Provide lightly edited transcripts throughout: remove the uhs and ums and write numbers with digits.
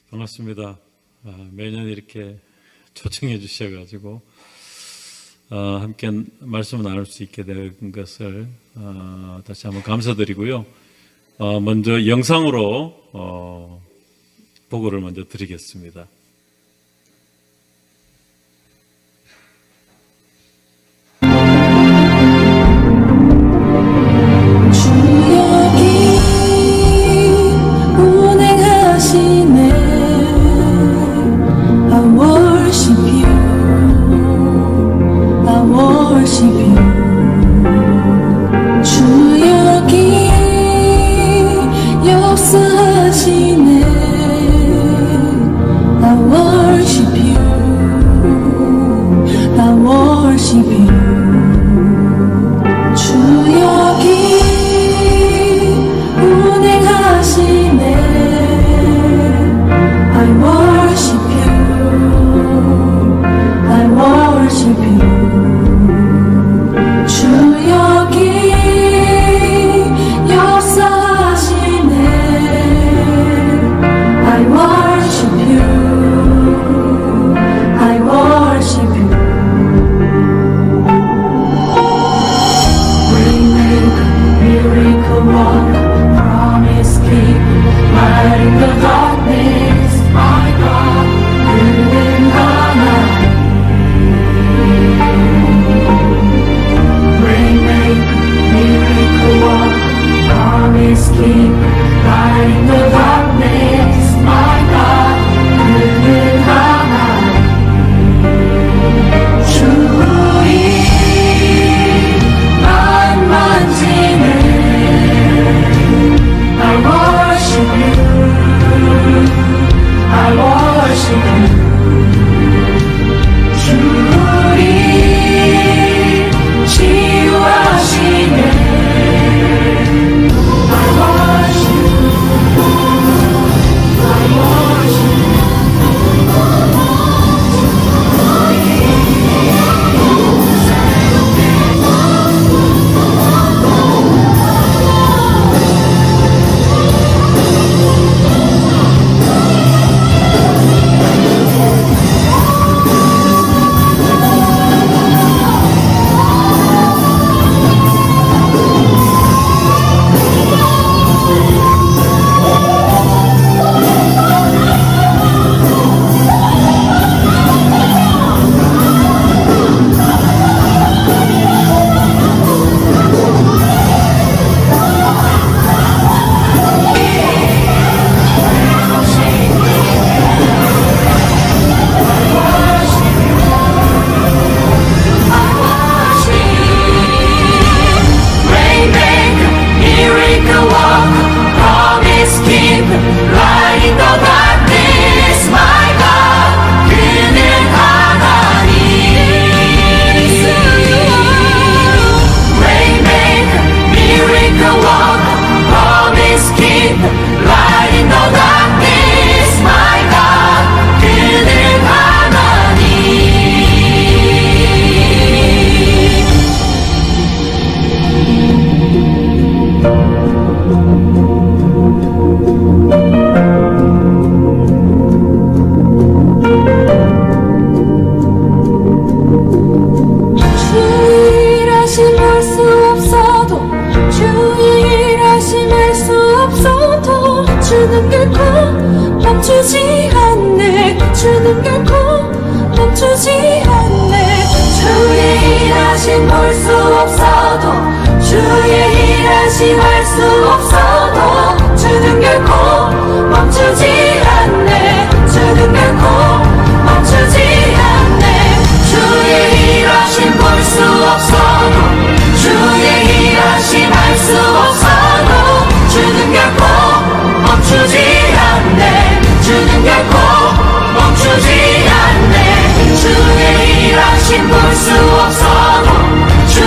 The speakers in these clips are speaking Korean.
반갑습니다. 매년 이렇게 초청해 주셔가지고 함께 말씀을 나눌 수 있게 된 것을 다시 한번 감사드리고요. 먼저 영상으로 보고를 먼저 드리겠습니다. 주의 일하심 볼 수 없어도 주의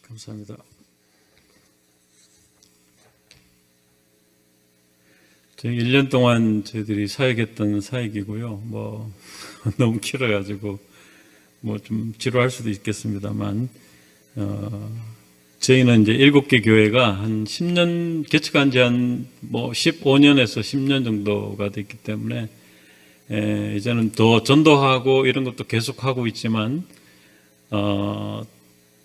감사합니다. 저희 1년 동안 저희들이 사역했던 사역이고요. 뭐 너무 길어가지고 뭐 좀 지루할 수도 있겠습니다만, 저희는 이제 7개 교회가 한 10년, 개척한 지 한 뭐 15년에서 10년 정도가 됐기 때문에, 이제는 더 전도하고 이런 것도 계속하고 있지만,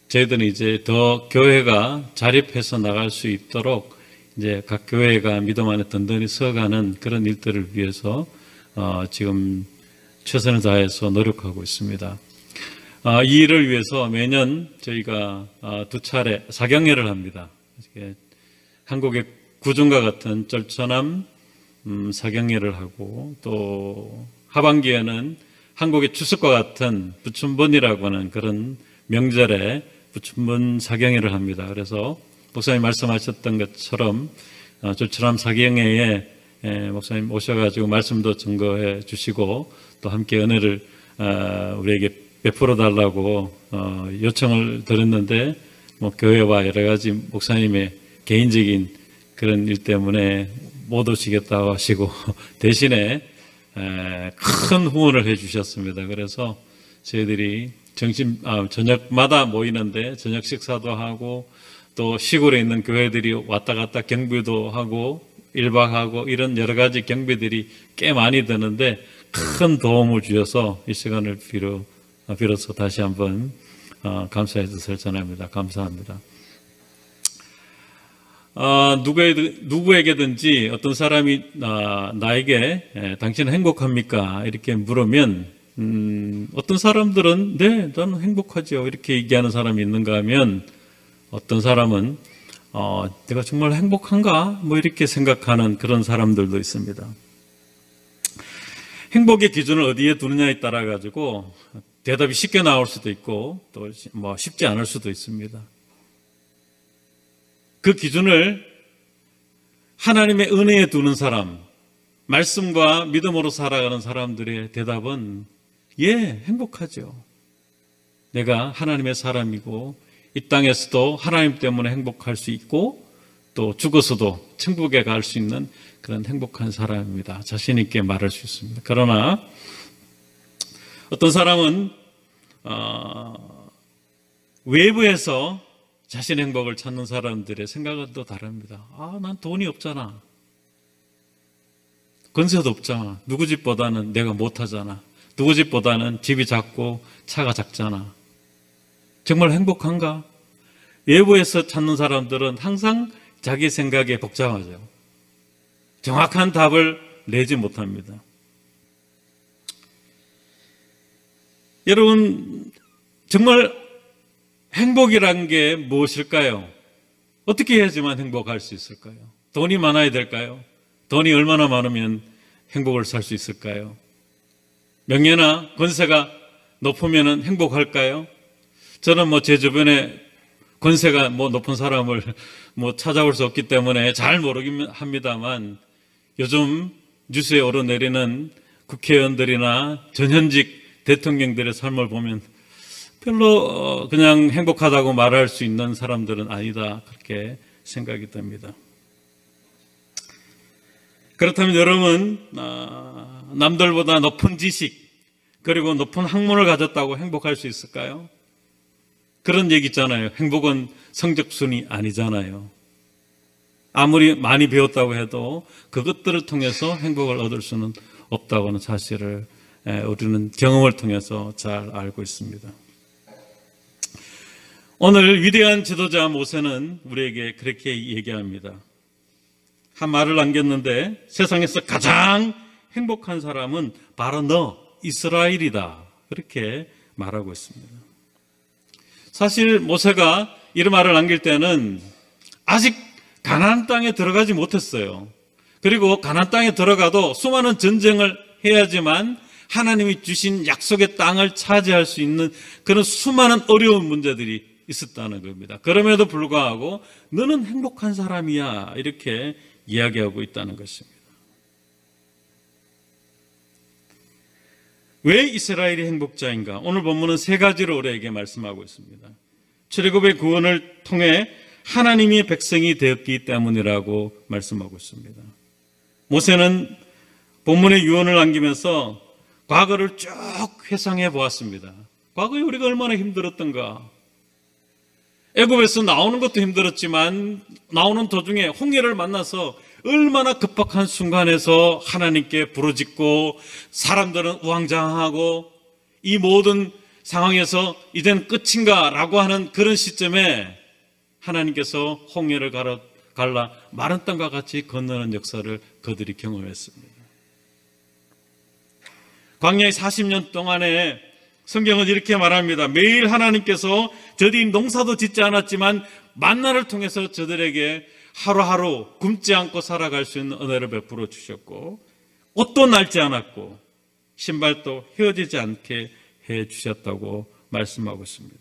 저희들은 이제 더 교회가 자립해서 나갈 수 있도록 이제 각 교회가 믿음 안에 든든히 서가는 그런 일들을 위해서, 지금 최선을 다해서 노력하고 있습니다. 이 일을 위해서 매년 저희가 2차례 사경회를 합니다. 한국의 구중과 같은 쩔천함 사경회를 하고, 또 하반기에는 한국의 추석과 같은 부춘번이라고 하는 그런 명절에 부춘번 사경회를 합니다. 그래서 목사님 말씀하셨던 것처럼 쩔천함 사경회에 목사님 오셔가지고 말씀도 증거해 주시고 또 함께 은혜를 우리에게 베풀어 달라고 요청을 드렸는데, 뭐 교회와 여러 가지 목사님의 개인적인 그런 일 때문에 못 오시겠다고 하시고 대신에 큰 후원을 해주셨습니다. 그래서 저희들이 저녁마다 모이는데 저녁 식사도 하고, 또 시골에 있는 교회들이 왔다 갔다 경비도 하고 1박 하고 이런 여러 가지 경비들이 꽤 많이 드는데 큰 도움을 주셔서 이 시간을 비로소 다시 한번 감사의 뜻을 전합니다. 감사합니다. 누구에게든지 어떤 사람이 나에게 당신은 행복합니까? 이렇게 물으면 어떤 사람들은 네, 저는 행복하죠 이렇게 얘기하는 사람이 있는가 하면, 어떤 사람은 내가 정말 행복한가? 뭐 이렇게 생각하는 그런 사람들도 있습니다. 행복의 기준을 어디에 두느냐에 따라 가지고 대답이 쉽게 나올 수도 있고 또 뭐 쉽지 않을 수도 있습니다. 그 기준을 하나님의 은혜에 두는 사람, 말씀과 믿음으로 살아가는 사람들의 대답은 예, 행복하죠. 내가 하나님의 사람이고 이 땅에서도 하나님 때문에 행복할 수 있고 또 죽어서도 천국에 갈 수 있는 그런 행복한 사람입니다. 자신 있게 말할 수 있습니다. 그러나 어떤 사람은 외부에서 자신의 행복을 찾는 사람들의 생각은 또 다릅니다. 난 돈이 없잖아. 건세도 없잖아. 누구 집보다는 내가 못하잖아. 누구 집보다는 집이 작고 차가 작잖아. 정말 행복한가? 외부에서 찾는 사람들은 항상 자기 생각에 복잡하죠. 정확한 답을 내지 못합니다. 여러분, 정말 행복이란 게 무엇일까요? 어떻게 해야지만 행복할 수 있을까요? 돈이 많아야 될까요? 돈이 얼마나 많으면 행복을 살 수 있을까요? 명예나 권세가 높으면 행복할까요? 저는 뭐 제 주변에 권세가 높은 사람을 찾아올 수 없기 때문에 잘 모르긴 합니다만, 요즘 뉴스에 오르내리는 국회의원들이나 전현직 대통령들의 삶을 보면 별로 그냥 행복하다고 말할 수 있는 사람들은 아니다, 그렇게 생각이 듭니다. 그렇다면 여러분, 남들보다 높은 지식 그리고 높은 학문을 가졌다고 행복할 수 있을까요? 그런 얘기 있잖아요. 행복은 성적순이 아니잖아요. 아무리 많이 배웠다고 해도 그것들을 통해서 행복을 얻을 수는 없다고 하는 사실을 우리는 경험을 통해서 잘 알고 있습니다. 오늘 위대한 지도자 모세는 우리에게 그렇게 얘기합니다. 한 말을 남겼는데, 세상에서 가장 행복한 사람은 바로 너 이스라엘이다, 그렇게 말하고 있습니다. 사실 모세가 이런 말을 남길 때는 아직 가나안 땅에 들어가지 못했어요. 그리고 가나안 땅에 들어가도 수많은 전쟁을 해야지만 하나님이 주신 약속의 땅을 차지할 수 있는 그런 수많은 어려운 문제들이 있었다는 겁니다. 그럼에도 불구하고 너는 행복한 사람이야, 이렇게 이야기하고 있다는 것입니다. 왜 이스라엘이 행복자인가? 오늘 본문은 세 가지로 우리에게 말씀하고 있습니다. 출애굽의 구원을 통해 하나님의 백성이 되었기 때문이라고 말씀하고 있습니다. 모세는 본문의 유언을 남기면서 과거를 쭉 회상해 보았습니다. 과거에 우리가 얼마나 힘들었던가. 애굽에서 나오는 것도 힘들었지만 나오는 도중에 홍해를 만나서 얼마나 급박한 순간에서 하나님께 부르짖고 사람들은 우왕좌왕하고 이 모든 상황에서 이제는 끝인가 라고 하는 그런 시점에 하나님께서 홍해를 갈라 마른 땅과 같이 건너는 역사를 그들이 경험했습니다. 광야의 40년 동안에 성경은 이렇게 말합니다. 매일 하나님께서 저들이 농사도 짓지 않았지만 만나를 통해서 저들에게 하루하루 굶지 않고 살아갈 수 있는 은혜를 베풀어 주셨고 옷도 낡지 않았고 신발도 헤어지지 않게 해 주셨다고 말씀하고 있습니다.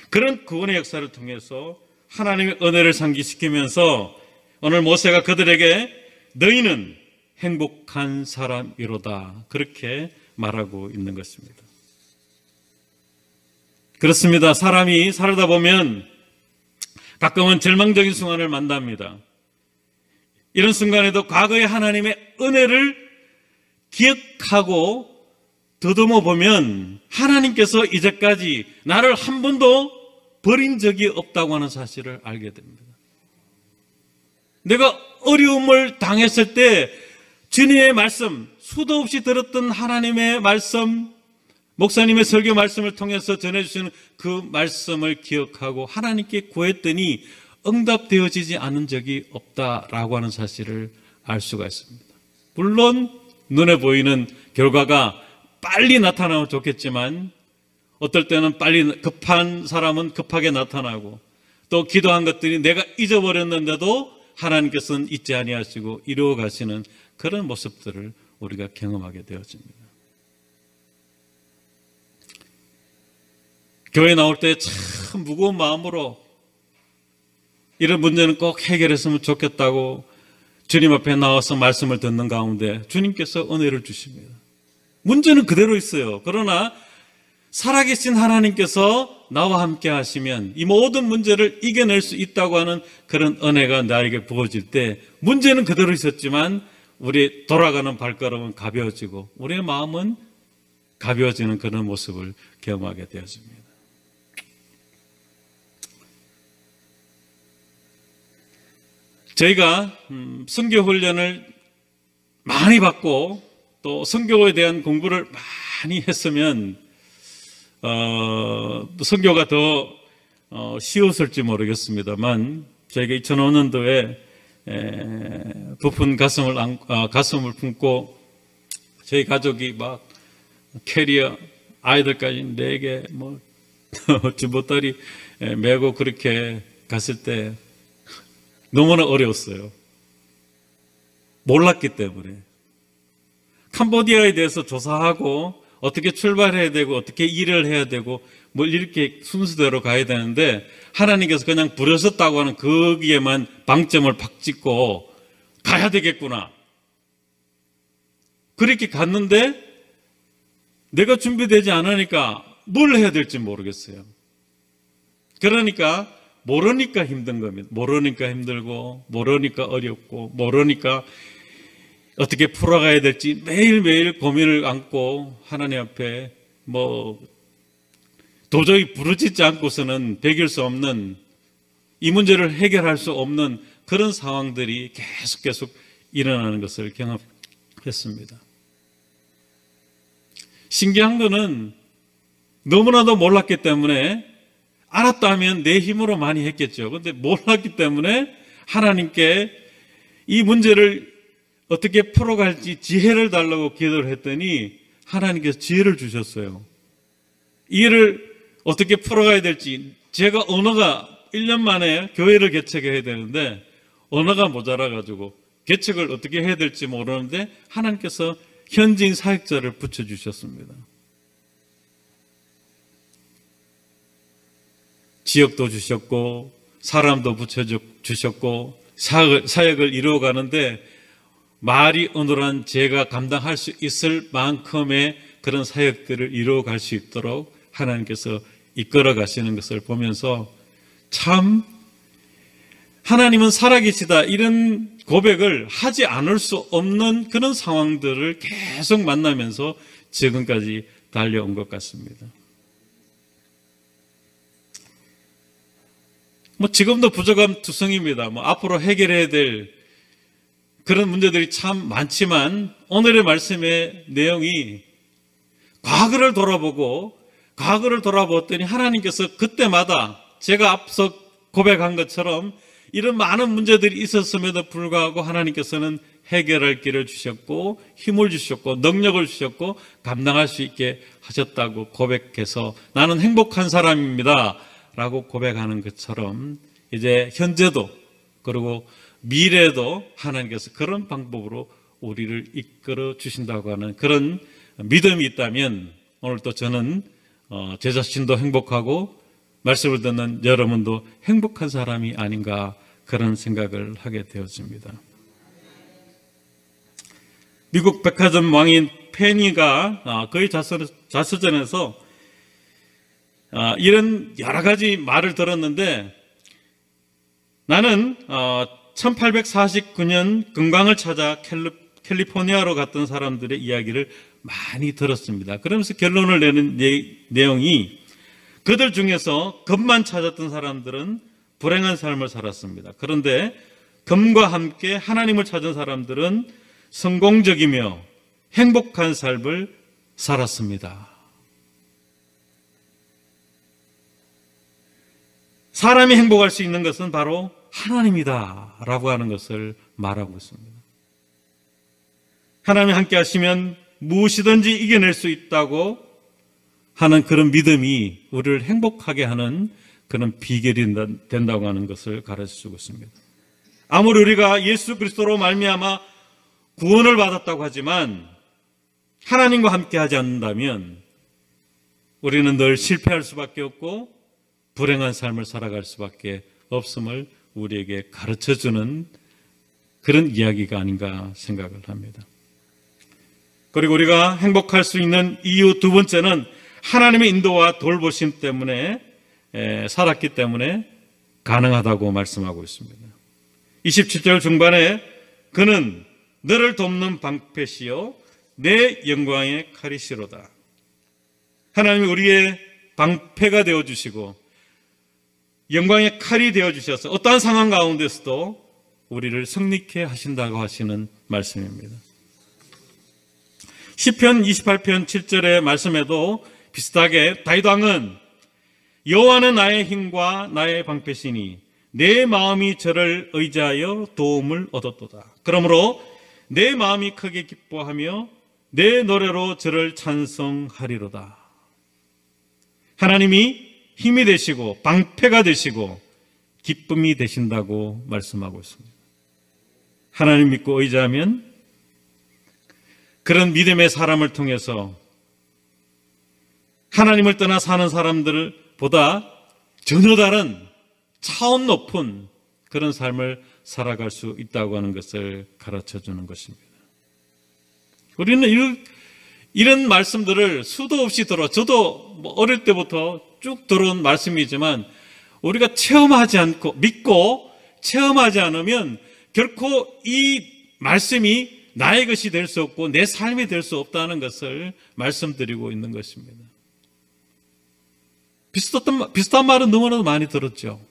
그런 구원의 역사를 통해서 하나님의 은혜를 상기시키면서 오늘 모세가 그들에게 너희는 행복한 사람이로다 그렇게 말하고 있는 것입니다. 그렇습니다. 사람이 살다 보면 가끔은 절망적인 순간을 만납니다. 이런 순간에도 과거의 하나님의 은혜를 기억하고 더듬어 보면 하나님께서 이제까지 나를 한 번도 버린 적이 없다고 하는 사실을 알게 됩니다. 내가 어려움을 당했을 때 주님의 말씀, 수도 없이 들었던 하나님의 말씀, 목사님의 설교 말씀을 통해서 전해주시는 그 말씀을 기억하고 하나님께 구했더니 응답되어지지 않은 적이 없다라고 하는 사실을 알 수가 있습니다. 물론 눈에 보이는 결과가 빨리 나타나면 좋겠지만 어떨 때는 빨리 급한 사람은 급하게 나타나고 또 기도한 것들이 내가 잊어버렸는데도 하나님께서는 잊지 아니하시고 이루어 가시는 그런 모습들을 우리가 경험하게 되어집니다. 교회 나올 때 참 무거운 마음으로 이런 문제는 꼭 해결했으면 좋겠다고 주님 앞에 나와서 말씀을 듣는 가운데 주님께서 은혜를 주십니다. 문제는 그대로 있어요. 그러나 살아계신 하나님께서 나와 함께 하시면 이 모든 문제를 이겨낼 수 있다고 하는 그런 은혜가 나에게 부어질 때 문제는 그대로 있었지만 우리 돌아가는 발걸음은 가벼워지고 우리의 마음은 가벼워지는 그런 모습을 경험하게 되었습니다. 저희가 선교훈련을 많이 받고 또 선교에 대한 공부를 많이 했으면 선교가 더 쉬웠을지 모르겠습니다만 저희가 2005년도에 부푼 가슴을 품고 저희 가족이 막 캐리어 아이들까지 4개 주보따리 메고 그렇게 갔을 때 너무나 어려웠어요. 몰랐기 때문에. 캄보디아에 대해서 조사하고 어떻게 출발해야 되고 어떻게 일을 해야 되고 뭘 이렇게 순서대로 가야 되는데 하나님께서 그냥 부르셨다고 하는 거기에만 방점을 팍 찍고 가야 되겠구나. 그렇게 갔는데 내가 준비되지 않으니까 뭘 해야 될지 모르겠어요. 그러니까 모르니까 힘든 겁니다. 모르니까 힘들고 모르니까 어렵고 모르니까 어떻게 풀어가야 될지 매일매일 고민을 안고 하나님 앞에 도저히 부르짖지 않고서는 배길 수 없는 이 문제를 해결할 수 없는 그런 상황들이 계속 일어나는 것을 경험했습니다. 신기한 거는 너무나도 몰랐기 때문에 알았다면 내 힘으로 많이 했겠죠. 그런데 몰랐기 때문에 하나님께 이 문제를 어떻게 풀어갈지 지혜를 달라고 기도를 했더니 하나님께서 지혜를 주셨어요. 이 일을 어떻게 풀어가야 될지 제가 언어가 1년 만에 교회를 개척해야 되는데 언어가 모자라가지고 개척을 어떻게 해야 될지 모르는데 하나님께서 현지인 사역자를 붙여주셨습니다. 지역도 주셨고 사람도 붙여주셨고 사역을 이루어가는데 말이 어눌한 제가 감당할 수 있을 만큼의 그런 사역들을 이루어갈 수 있도록 하나님께서 이끌어 가시는 것을 보면서 참 하나님은 살아계시다 이런 고백을 하지 않을 수 없는 그런 상황들을 계속 만나면서 지금까지 달려온 것 같습니다. 지금도 부족함 투성입니다. 앞으로 해결해야 될 그런 문제들이 참 많지만 오늘의 말씀의 내용이 과거를 돌아보았더니 하나님께서 그때마다 제가 앞서 고백한 것처럼 이런 많은 문제들이 있었음에도 불구하고 하나님께서는 해결할 길을 주셨고 힘을 주셨고 능력을 주셨고 감당할 수 있게 하셨다고 고백해서 나는 행복한 사람입니다 라고 고백하는 것처럼 이제 현재도 그리고 미래에도 하나님께서 그런 방법으로 우리를 이끌어 주신다고 하는 그런 믿음이 있다면 오늘 또 저는 제 자신도 행복하고 말씀을 듣는 여러분도 행복한 사람이 아닌가 그런 생각을 하게 되었습니다. 미국 백화점 왕인 페니가 그의 자서전에서 이런 여러 가지 말을 들었는데 나는 1849년 금광을 찾아 캘리포니아로 갔던 사람들의 이야기를 많이 들었습니다. 그러면서 결론을 내는 내용이 그들 중에서 금만 찾았던 사람들은 불행한 삶을 살았습니다. 그런데 금과 함께 하나님을 찾은 사람들은 성공적이며 행복한 삶을 살았습니다. 사람이 행복할 수 있는 것은 바로 하나님이다 라고 하는 것을 말하고 있습니다. 하나님이 함께 하시면 무엇이든지 이겨낼 수 있다고 하는 그런 믿음이 우리를 행복하게 하는 그런 비결이 된다고 하는 것을 가르쳐주고 있습니다. 아무리 우리가 예수 그리스도로 말미암아 구원을 받았다고 하지만 하나님과 함께 하지 않는다면 우리는 늘 실패할 수밖에 없고 불행한 삶을 살아갈 수밖에 없음을 우리에게 가르쳐주는 그런 이야기가 아닌가 생각을 합니다. 그리고 우리가 행복할 수 있는 이유 두 번째는 하나님의 인도와 돌보심 때문에 살았기 때문에 가능하다고 말씀하고 있습니다. 27절 중반에 그는 너를 돕는 방패시요 내 영광의 칼이시로다. 하나님이 우리의 방패가 되어주시고 영광의 칼이 되어주셔서 어떠한 상황 가운데서도 우리를 승리케 하신다고 하시는 말씀입니다. 시편 28편 7절의 말씀에도 비슷하게 다윗 왕은 여호와는 나의 힘과 나의 방패시니 내 마음이 저를 의지하여 도움을 얻었도다. 그러므로 내 마음이 크게 기뻐하며 내 노래로 저를 찬송하리로다. 하나님이 힘이 되시고 방패가 되시고 기쁨이 되신다고 말씀하고 있습니다. 하나님 믿고 의지하면 그런 믿음의 사람을 통해서 하나님을 떠나 사는 사람들보다 전혀 다른 차원 높은 그런 삶을 살아갈 수 있다고 하는 것을 가르쳐주는 것입니다. 우리는 이런 말씀들을 수도 없이 저도 어릴 때부터 쭉 들어온 말씀이지만 우리가 체험하지 않고 믿고 체험하지 않으면 결코 이 말씀이 나의 것이 될 수 없고 내 삶이 될 수 없다는 것을 말씀드리고 있는 것입니다. 비슷한 말은 너무나도 많이 들었죠.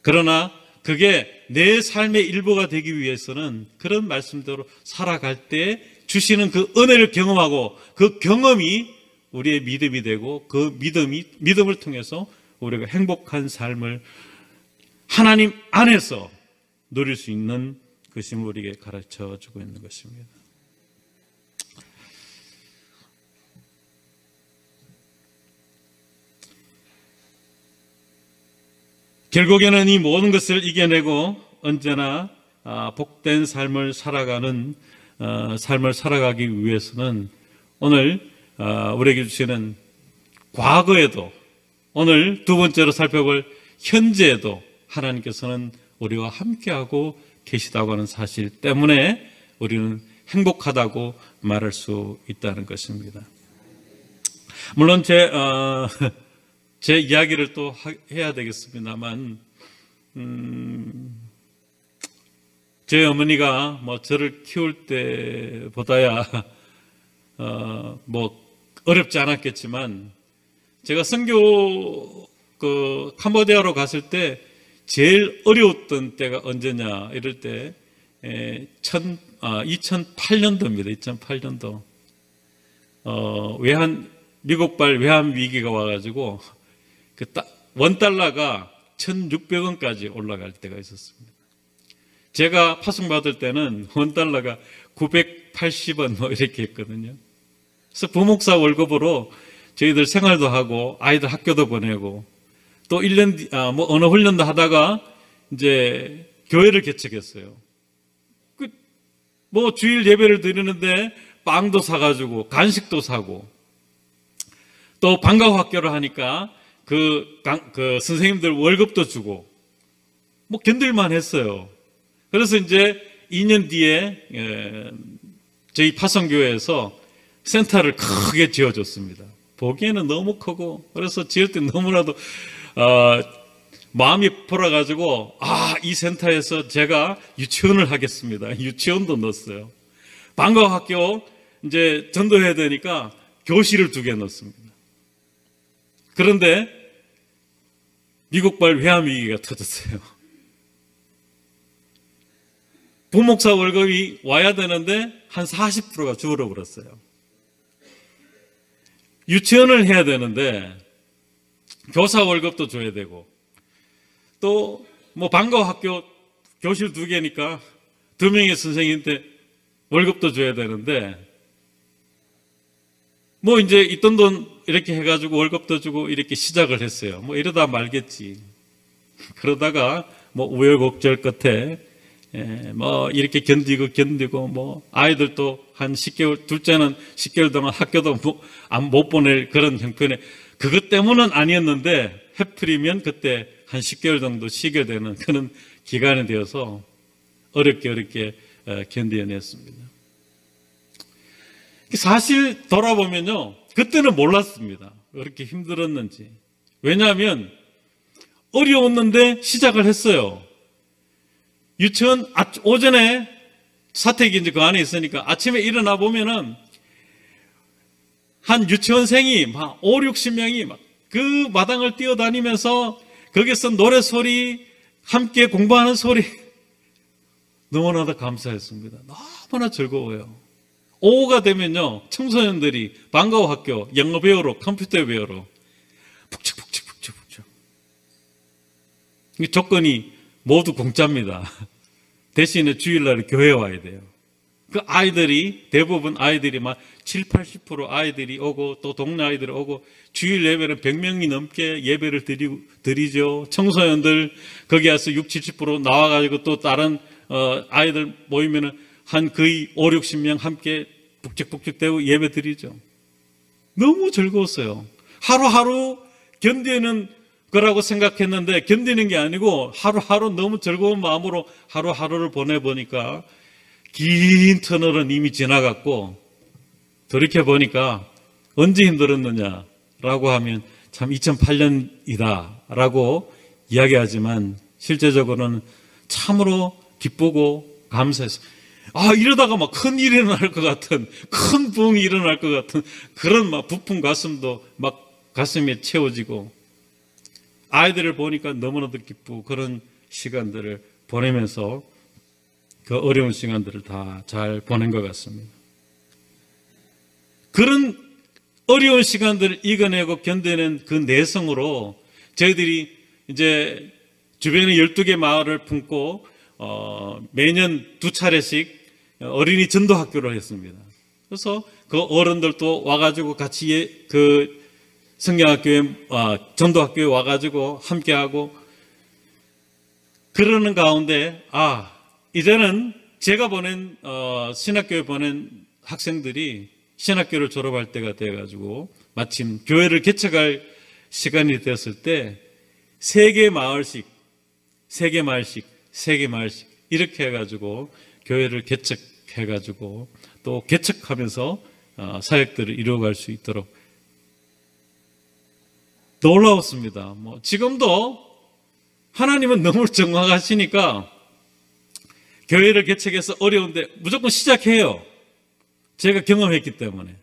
그러나 그게 내 삶의 일부가 되기 위해서는 그런 말씀대로 살아갈 때 주시는 그 은혜를 경험하고 그 경험이 우리의 믿음이 되고 그 믿음을 통해서 우리가 행복한 삶을 하나님 안에서 누릴 수 있는 것임을 우리에게 가르쳐 주고 있는 것입니다. 결국에는 이 모든 것을 이겨내고 언제나 복된 삶을 살아가기 위해서는 오늘 우리에게 주시는 과거에도 오늘 두 번째로 살펴볼 현재에도 하나님께서는 우리와 함께하고 계시다고 하는 사실 때문에 우리는 행복하다고 말할 수 있다는 것입니다. 물론 제 이야기를 또 해야 되겠습니다만, 제 어머니가 뭐 저를 키울 때보다야 뭐 어렵지 않았겠지만, 제가 선교 캄보디아로 갔을 때 제일 어려웠던 때가 언제냐 이럴 때 2008년도입니다. 2008년도 미국발 외환 위기가 와가지고 $1가 1,600원까지 올라갈 때가 있었습니다. 제가 파송 받을 때는 $1가 980원 뭐 이렇게 했거든요. 그래서 부목사 월급으로 저희들 생활도 하고 아이들 학교도 보내고 또 1년 뭐 언어 훈련도 하다가 이제 교회를 개척했어요. 뭐 주일 예배를 드리는데 빵도 사가지고 간식도 사고 또 방과후 학교를 하니까 그 선생님들 월급도 주고 뭐 견딜만 했어요. 그래서 이제 2년 뒤에 저희 파송교회에서 센터를 크게 지어줬습니다. 보기에는 너무 크고 그래서 지을 때 너무나도 마음이 돌아가지고 이 센터에서 제가 유치원을 하겠습니다. 유치원도 넣었어요. 방과후 학교 이제 전도해야 되니까 교실을 2개 넣었습니다. 그런데 미국발 외환 위기가 터졌어요. 부목사 월급이 와야 되는데 한 40%가 줄어버렸어요. 유치원을 해야 되는데 교사 월급도 줘야 되고 또 뭐 방과후 학교 교실 2개니까 2명의 선생님한테 월급도 줘야 되는데 뭐 이제 있던 돈 이렇게 해가지고 월급도 주고 이렇게 시작을 했어요. 뭐 이러다 말겠지. 그러다가 뭐 우여곡절 끝에 뭐 이렇게 견디고 뭐 아이들도 한 10개월, 둘째는 10개월 동안 학교도 못 보낼 그런 형편에 그것 때문은 아니었는데 해프리면 그때 한 10개월 정도 쉬게 되는 그런 기간이 되어서 어렵게 견뎌냈습니다. 사실 돌아보면요, 그때는 몰랐습니다. 왜 이렇게 힘들었는지. 왜냐하면 어려웠는데 시작을 했어요. 유치원 오전에 사택이 이제 그 안에 있으니까 아침에 일어나 보면은 한 유치원생이 막 5, 60명이 막 그 마당을 뛰어다니면서 거기서 노래 소리, 함께 공부하는 소리 너무나도 감사했습니다. 너무나 즐거워요. 오후가 되면요, 청소년들이 방과후 학교 영어 배우러, 컴퓨터 배우러 북적북적. 조건이 모두 공짜입니다. 대신에 주일날에 교회 와야 돼요. 그 아이들이, 대부분 아이들이 막 7, 80% 아이들이 오고 또 동네 아이들이 오고 주일 예배는 100명이 넘게 예배를 드리죠. 청소년들 거기 와서 6, 70% 나와가지고 또 다른 아이들 모이면은 한 거의 5, 60명 함께 북적북적 대고 예배 드리죠. 너무 즐거웠어요. 하루하루 견디는 거라고 생각했는데 견디는 게 아니고 하루하루 너무 즐거운 마음으로 하루하루를 보내보니까 긴 터널은 이미 지나갔고 돌이켜보니까 언제 힘들었느냐라고 하면 참 2008년이다 라고 이야기하지만 실제적으로는 참으로 기쁘고 감사했어요. 이러다가 막 큰 일이 일어날 것 같은, 큰 부흥이 일어날 것 같은 그런 막 부푼 가슴도 막 가슴에 채워지고 아이들을 보니까 너무나도 기쁘고 그런 시간들을 보내면서 그 어려운 시간들을 다 잘 보낸 것 같습니다. 그런 어려운 시간들을 이겨내고 견뎌낸 그 내성으로 저희들이 이제 주변에 12개 마을을 품고 매년 2차례씩 어린이 전도 학교를 했습니다. 그래서 그 어른들도 와가지고 같이 그 성경학교에 전도학교에 와가지고 함께하고 그러는 가운데 이제는 제가 보낸 신학교에 보낸 학생들이 신학교를 졸업할 때가 돼가지고 마침 교회를 개척할 시간이 되었을 때 3개 마을씩 이렇게 해가지고 교회를 개척해가지고 또 개척하면서 사역들을 이루어갈 수 있도록 놀라웠습니다. 지금도 하나님은 너무 정확하시니까 교회를 개척해서 어려운데 무조건 시작해요. 제가 경험했기 때문에.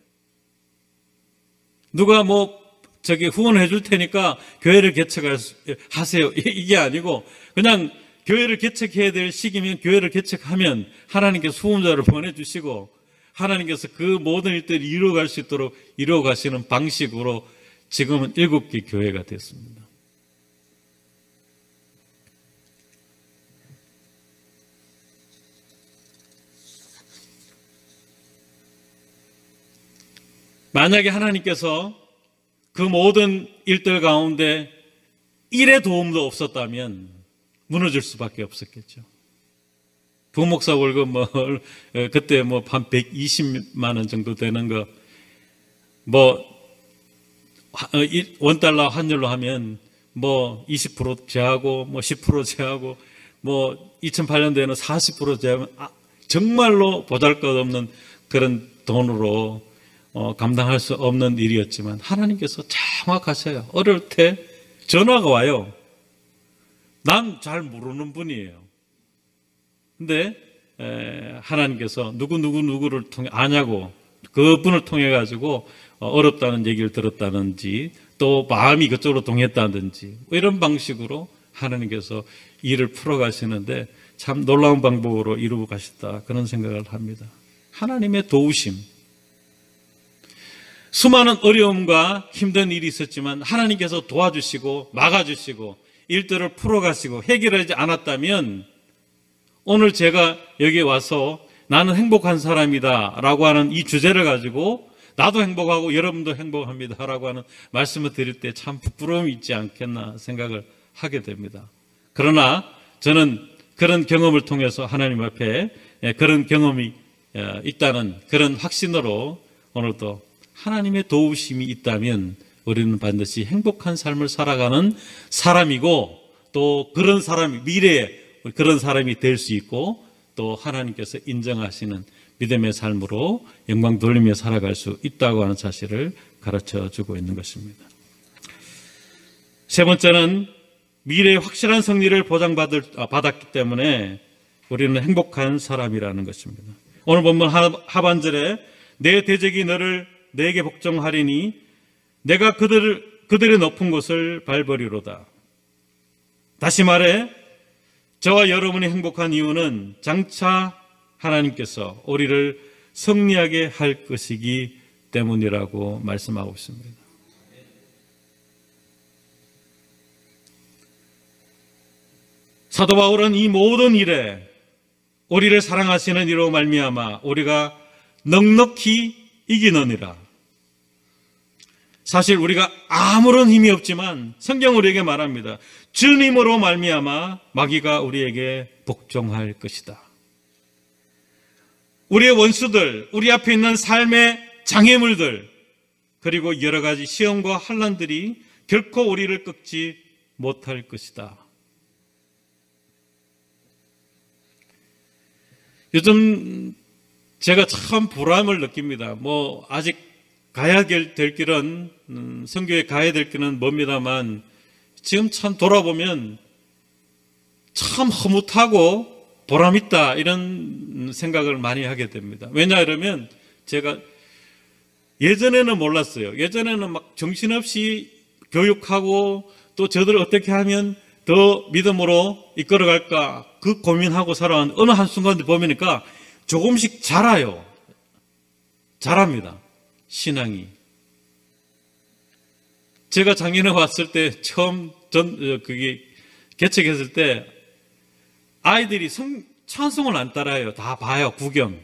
누가 후원해 줄 테니까 교회를 개척하세요. 이게 아니고 그냥 교회를 개척해야 될 시기면 교회를 개척하면 하나님께서 후원자를 보내주시고 하나님께서 그 모든 일들을 이루어갈 수 있도록 이루어가시는 방식으로 지금은 7개 교회가 됐습니다. 만약에 하나님께서 그 모든 일들 가운데 일의 도움도 없었다면 무너질 수밖에 없었겠죠. 부목사 월급 그때 한 120만 원 정도 되는 거 $1 환율로 하면 20% 제하고 10% 제하고 2008년도에는 40% 제하면 정말로 보잘것없는 그런 돈으로 감당할 수 없는 일이었지만 하나님께서 정확하셔요. 어릴 때 전화가 와요. 난 잘 모르는 분이에요. 근데 하나님께서 누구를 통해 아냐고 그분을 통해 가지고 어렵다는 얘기를 들었다든지 또 마음이 그쪽으로 동했다든지 이런 방식으로 하나님께서 일을 풀어가시는데 참 놀라운 방법으로 이루고 가셨다 그런 생각을 합니다. 하나님의 도우심. 수많은 어려움과 힘든 일이 있었지만 하나님께서 도와주시고 막아주시고 일들을 풀어가시고 해결하지 않았다면 오늘 제가 여기 와서 나는 행복한 사람이다 라고 하는 이 주제를 가지고 나도 행복하고 여러분도 행복합니다 라고 하는 말씀을 드릴 때 참 부끄러움이 있지 않겠나 생각을 하게 됩니다. 그러나 저는 그런 경험을 통해서 하나님 앞에 그런 경험이 있다는 그런 확신으로 오늘도 하나님의 도우심이 있다면 우리는 반드시 행복한 삶을 살아가는 사람이고 또 그런 사람이 미래에 그런 사람이 될 수 있고 또 하나님께서 인정하시는 믿음의 삶으로 영광 돌리며 살아갈 수 있다고 하는 사실을 가르쳐주고 있는 것입니다. 세 번째는 미래의 확실한 승리를 받았기 때문에 우리는 행복한 사람이라는 것입니다. 오늘 본문 하반절에 내 대적이 내게 복종하리니 내가 그들의 높은 곳을 밟으리로다. 다시 말해 저와 여러분이 행복한 이유는 장차 하나님께서 우리를 승리하게 할 것이기 때문이라고 말씀하고 있습니다. 사도 바울은 이 모든 일에 우리를 사랑하시는 이로 말미암아 우리가 넉넉히 이기느니라. 사실 우리가 아무런 힘이 없지만 성경 우리에게 말합니다. 주님으로 말미암아 마귀가 우리에게 복종할 것이다. 우리의 원수들, 우리 앞에 있는 삶의 장애물들, 그리고 여러 가지 시험과 환난들이 결코 우리를 꺾지 못할 것이다. 요즘 제가 참 보람을 느낍니다. 아직 가야 될 길은 선교에 가야 될 길은 멉니다만 지금 참 돌아보면 참 허무하고 보람있다 이런 생각을 많이 하게 됩니다. 왜냐 이러면 제가 예전에는 몰랐어요. 예전에는 막 정신없이 교육하고 또 저들을 어떻게 하면 더 믿음으로 이끌어갈까 그 고민하고 살아온 어느 한순간에 보니까 조금씩 자라요. 자랍니다. 신앙이. 제가 작년에 왔을 때 처음 개척했을 때 아이들이 찬송을 안 따라해요. 다 봐요. 구경.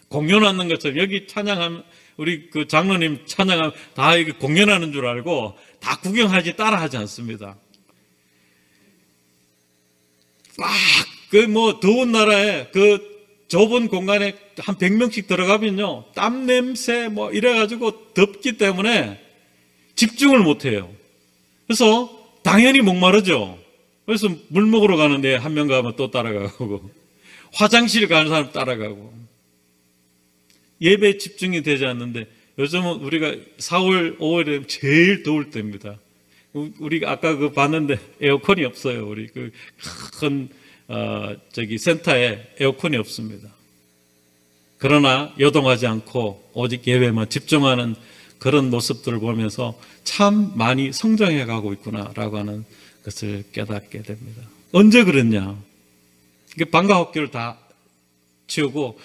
공연하는 것처럼 여기 찬양하면 우리 그 장로님 찬양하면 다 이게 공연하는 줄 알고 다 구경하지 따라하지 않습니다. 막 더운 나라에 좁은 공간에 한 100명씩 들어가면요 땀 냄새 이래가지고 덥기 때문에 집중을 못해요. 그래서 당연히 목마르죠. 그래서 물 먹으러 가는데 한 명 가면 또 따라가고 화장실 가는 사람 따라가고 예배에 집중이 되지 않는데 요즘은 우리가 4월, 5월에 제일 더울 때입니다. 우리가 아까 그 봤는데 에어컨이 없어요. 우리 그 큰 센터에 에어컨이 없습니다. 그러나 요동하지 않고 오직 예배만 집중하는 그런 모습들을 보면서 참 많이 성장해 가고 있구나라고 하는 것을 깨닫게 됩니다. 언제 그랬냐? 이게 방과 학교를 다 치우고,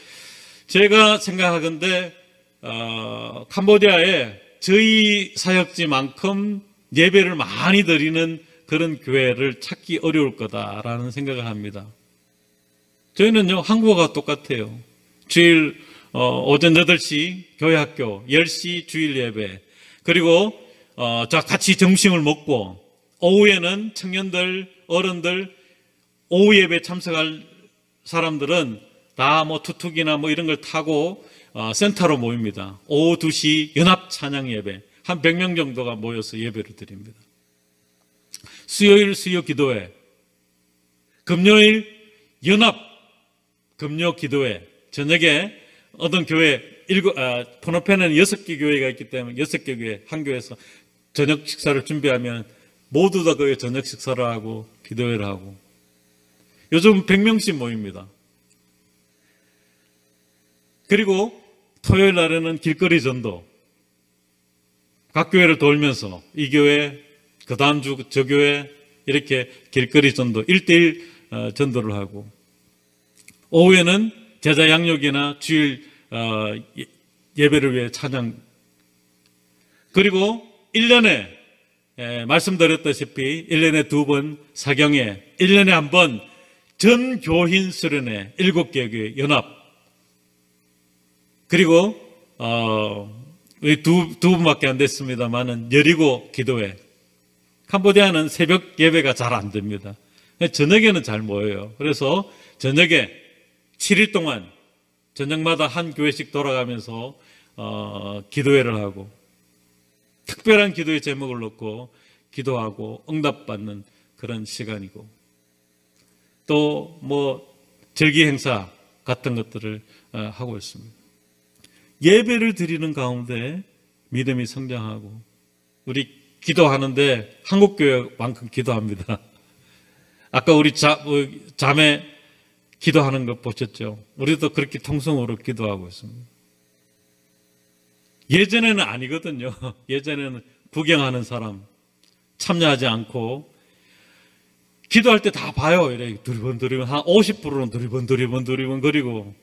제가 생각하건대 캄보디아에 저희 사역지만큼 예배를 많이 드리는 그런 교회를 찾기 어려울 거다라는 생각을 합니다. 저희는요, 한국어가 똑같아요. 주일 오전 8시 교회 학교, 10시 주일 예배, 그리고 같이 점심을 먹고 오후에는 청년들, 어른들, 오후 예배 참석할 사람들은 다 뭐 투툭이나 뭐 이런 걸 타고 센터로 모입니다. 오후 2시 연합 찬양 예배, 한 100명 정도가 모여서 예배를 드립니다. 수요일 수요 기도회, 금요일 연합 금요 기도회, 저녁에 어떤 교회, 포노펜에는 6개 교회가 있기 때문에 6개 교회, 한 교회에서 저녁 식사를 준비하면 모두 다 거기에 저녁 식사를 하고 기도회를 하고, 요즘 100명씩 모입니다. 그리고 토요일 날에는 길거리 전도, 각 교회를 돌면서 이 교회, 그 다음 주 저 교회, 이렇게 길거리 전도, 1대1 전도를 하고, 오후에는 제자 양육이나 주일 예배를 위해 찬양, 그리고 1년에 말씀드렸다시피 1년에 2번 사경회, 1년에 한 번 전교인 수련회, 7개 교회 연합, 그리고 두 분밖에 안 됐습니다만은 여리고 기도회. 캄보디아는 새벽 예배가 잘 안 됩니다. 저녁에는 잘 모여요. 그래서 저녁에 7일 동안 저녁마다 한 교회씩 돌아가면서 기도회를 하고, 특별한 기도의 제목을 놓고 기도하고 응답받는 그런 시간이고, 또 뭐 절기 행사 같은 것들을 하고 있습니다. 예배를 드리는 가운데 믿음이 성장하고, 우리 기도하는데 한국교회만큼 기도합니다. 아까 우리 자매 기도하는 거 보셨죠? 우리도 그렇게 통성으로 기도하고 있습니다. 예전에는 아니거든요. 예전에는 구경하는 사람, 참여하지 않고 기도할 때 다 봐요. 이렇게 두리번 한 50%는 두리번 거리고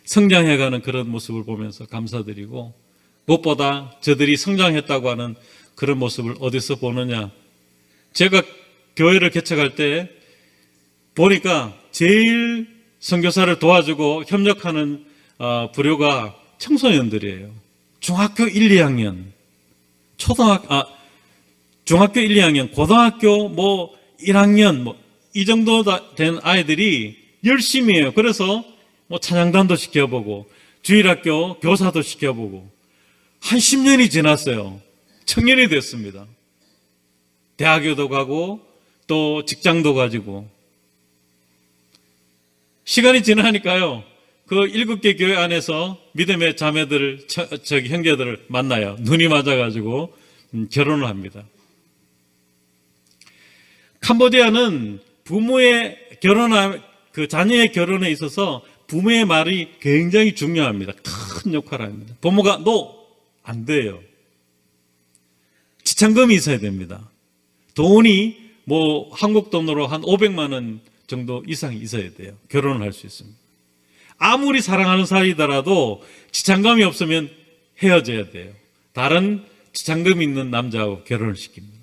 성장해가는 그런 모습을 보면서 감사드리고, 무엇보다 저들이 성장했다고 하는 그런 모습을 어디서 보느냐? 제가 교회를 개척할 때 보니까 제일 선교사를 도와주고 협력하는 부류가 청소년들이에요. 중학교 1, 2학년, 중학교 1, 2학년, 고등학교 뭐 1학년 뭐 이 정도 된 아이들이 열심히 해요. 그래서 뭐 찬양단도 시켜보고 주일학교 교사도 시켜보고 한 10년이 지났어요. 청년이 됐습니다. 대학교도 가고 또 직장도 가지고. 시간이 지나니까요, 그 7개 교회 안에서 믿음의 자매들, 형제들을 만나요. 눈이 맞아가지고 결혼을 합니다. 캄보디아는 부모의 그 자녀의 결혼에 있어서 부모의 말이 굉장히 중요합니다. 큰 역할을 합니다. 부모가 안 돼요. 지참금이 있어야 됩니다. 돈이 뭐 한국 돈으로 한 500만 원 정도 이상이 있어야 돼요. 결혼을 할 수 있습니다. 아무리 사랑하는 사이더라도 지참금이 없으면 헤어져야 돼요. 다른 지참금이 있는 남자하고 결혼을 시킵니다.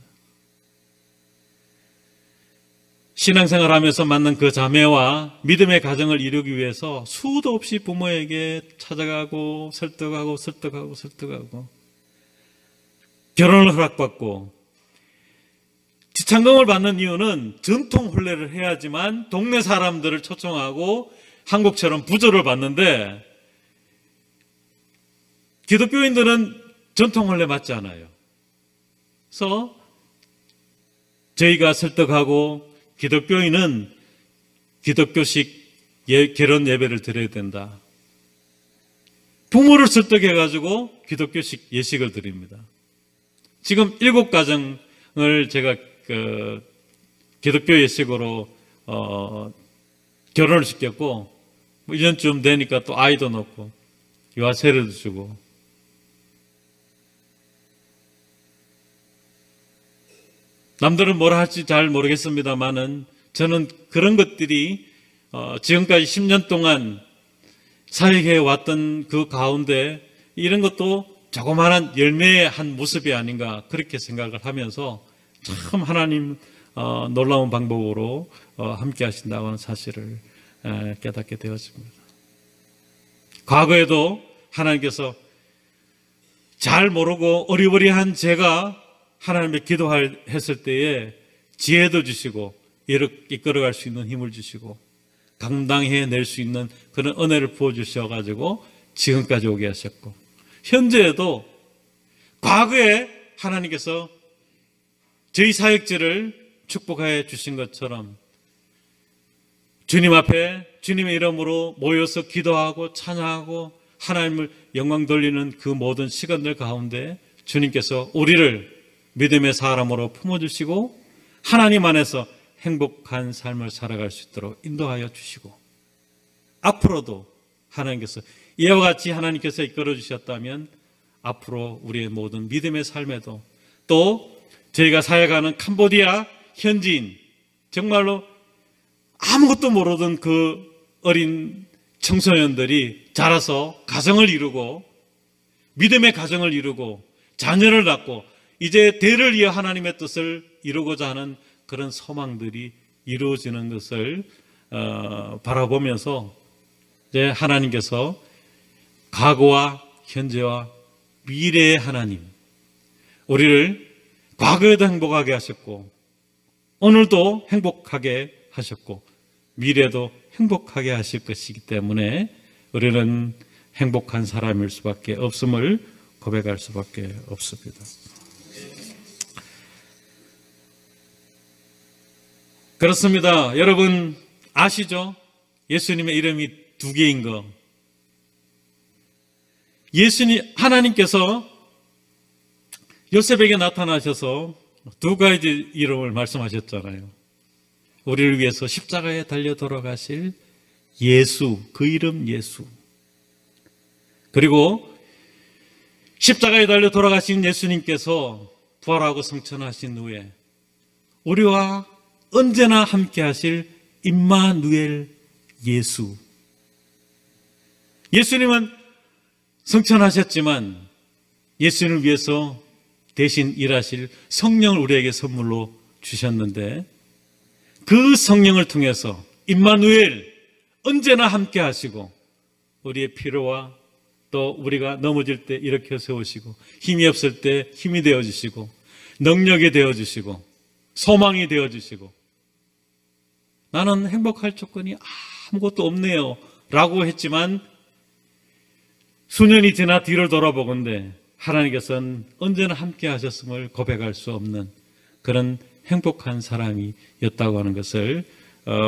신앙생활 하면서 만난 그 자매와 믿음의 가정을 이루기 위해서 수도 없이 부모에게 찾아가고 설득하고 결혼을 허락받고, 지참금을 받는 이유는 전통 혼례를 해야지만 동네 사람들을 초청하고 한국처럼 부조를 받는데, 기독교인들은 전통 혼례 맞지 않아요. 그래서 저희가 설득하고, 기독교인은 기독교식 결혼 예배를 드려야 된다. 부모를 설득해가지고 기독교식 예식을 드립니다. 지금 7가정을 제가 기독교 예식으로 결혼을 시켰고, 1년쯤 되니까 또 아이도 낳고 유아세례도 주고. 남들은 뭐라 할지 잘 모르겠습니다만은 저는 그런 것들이 지금까지 10년 동안 사역해 왔던 그 가운데 이런 것도 조그마한 열매의 한 모습이 아닌가 그렇게 생각을 하면서 참 하나님 놀라운 방법으로 함께 하신다고 하는 사실을 깨닫게 되었습니다. 과거에도 하나님께서 잘 모르고 어리버리한 제가 하나님의 기도했을 때에 지혜도 주시고 이끌어갈 수 있는 힘을 주시고 감당해낼 수 있는 그런 은혜를 부어주셔가지고 지금까지 오게 하셨고, 현재에도 과거에 하나님께서 저희 사역지를 축복해 주신 것처럼 주님 앞에 주님의 이름으로 모여서 기도하고 찬양하고 하나님을 영광 돌리는 그 모든 시간들 가운데 주님께서 우리를 믿음의 사람으로 품어주시고 하나님 안에서 행복한 삶을 살아갈 수 있도록 인도하여 주시고, 앞으로도 하나님께서 이와 같이 하나님께서 이끌어 주셨다면 앞으로 우리의 모든 믿음의 삶에도, 또 저희가 사역하는 캄보디아 현지인, 정말로 아무것도 모르던 그 어린 청소년들이 자라서 가정을 이루고 믿음의 가정을 이루고 자녀를 낳고 이제 대를 이어 하나님의 뜻을 이루고자 하는 그런 소망들이 이루어지는 것을 바라보면서 이제 하나님께서 과거와 현재와 미래의 하나님, 우리를 과거에도 행복하게 하셨고 오늘도 행복하게 하셨고 미래도 행복하게 하실 것이기 때문에 우리는 행복한 사람일 수밖에 없음을 고백할 수밖에 없습니다. 그렇습니다. 여러분 아시죠? 예수님의 이름이 2개인 거. 하나님께서 요셉에게 나타나셔서 2가지 이름을 말씀하셨잖아요. 우리를 위해서 십자가에 달려 돌아가실 예수, 그 이름 예수. 그리고 십자가에 달려 돌아가신 예수님께서 부활하고 승천하신 후에 우리와 언제나 함께 하실 임마누엘 예수. 예수님은 승천하셨지만 예수님을 위해서 대신 일하실 성령을 우리에게 선물로 주셨는데, 그 성령을 통해서 임마누엘, 언제나 함께 하시고 우리의 필요와 또 우리가 넘어질 때 일으켜 세우시고 힘이 없을 때 힘이 되어주시고 능력이 되어주시고 소망이 되어주시고, 나는 행복할 조건이 아무것도 없네요 라고 했지만 수년이 지나 뒤를 돌아보건대 하나님께서는 언제나 함께 하셨음을 고백할 수 없는 그런 행복한 사람이었다고 하는 것을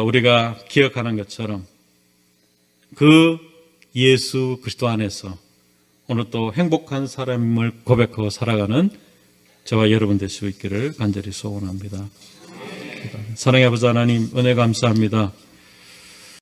우리가 기억하는 것처럼, 그 예수 그리스도 안에서 오늘 또 행복한 사람임을 고백하고 살아가는 저와 여러분 될 수 있기를 간절히 소원합니다. 사랑의 아버지 하나님, 은혜 감사합니다.